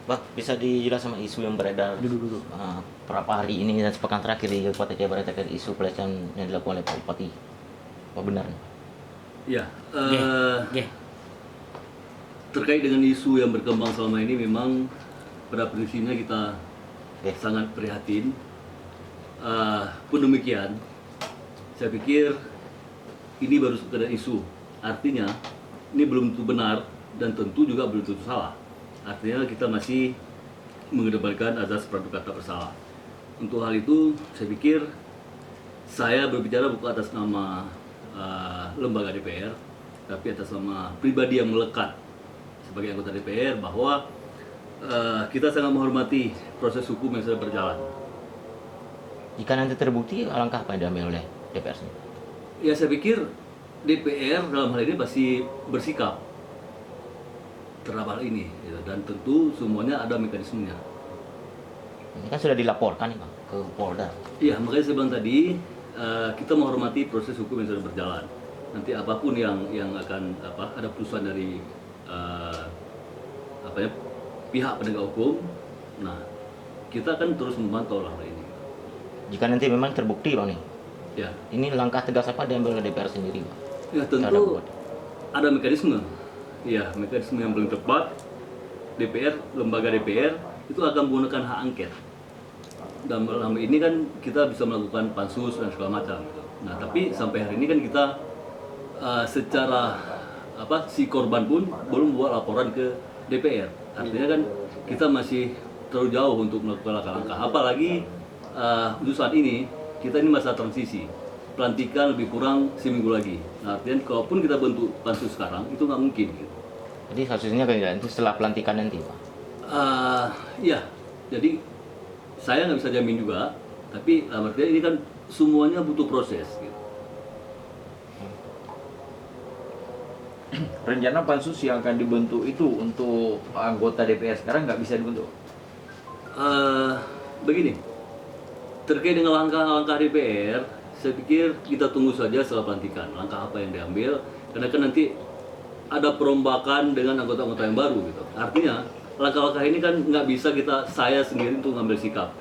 Bang, bisa dijelaskan sama isu yang beredar Dulu. berapa hari ini dan sepekan terakhir di Kabupaten Jaya Barat terkait isu pelecehan yang dilakukan oleh Pak Bupati? Apa benar? Ya, Oke. Oke. terkait dengan isu yang berkembang selama ini memang pada prinsipnya kita Oke. sangat prihatin. Pun demikian, saya pikir ini baru sekedar isu. Artinya ini belum tentu benar dan tentu juga belum tentu salah. Artinya kita masih mengedepankan azas praduga tak bersalah. Untuk hal itu, saya pikir saya berbicara bukan atas nama lembaga DPR, tapi atas nama pribadi yang melekat sebagai anggota DPR bahwa kita sangat menghormati proses hukum yang sedang berjalan. Jika nanti terbukti, langkah apa yang diambil oleh DPR sendiri? Ya saya pikir DPR dalam hal ini pasti bersikap terhadap hal ini gitu. Dan tentu semuanya ada mekanismenya. Ini kan sudah dilaporkan nih Bang, ke Polda. Iya, makanya saya bilang tadi kita menghormati proses hukum yang sedang berjalan. Nanti apapun yang akan ada putusan dari pihak penegak hukum, nah kita akan terus memantau hal ini. Jika nanti memang terbukti Bang nih, Ya, ini langkah tegas apa diambil oleh DPR sendiri Bang? ya tentu ada mekanisme. Ya, mekanisme yang paling tepat DPR, lembaga DPR itu akan menggunakan hak angket. Dan dalam ini kan kita bisa melakukan pansus dan segala macam. Nah, tapi sampai hari ini kan kita secara si korban pun belum buat laporan ke DPR. Artinya kan kita masih terlalu jauh untuk melakukan langkah-langkah. Apalagi untuk saat ini kita ini masa transisi, pelantikan lebih kurang seminggu lagi. Nah, artinya kalaupun kita bentuk pansus sekarang itu nggak mungkin. Gitu. Jadi kasusnya kayak nanti setelah pelantikan nanti Pak? Ya, jadi saya nggak bisa jamin juga, tapi artinya ini kan semuanya butuh proses. Gitu. Rencana pansus yang akan dibentuk itu untuk anggota DPR sekarang nggak bisa dibentuk. Begini, terkait dengan langkah-langkah DPR, saya pikir kita tunggu saja setelah pelantikan. Langkah apa yang diambil, karena kan nanti ada perombakan dengan anggota-anggota yang baru gitu. Artinya langkah-langkah ini kan nggak bisa saya sendiri untuk ngambil sikap.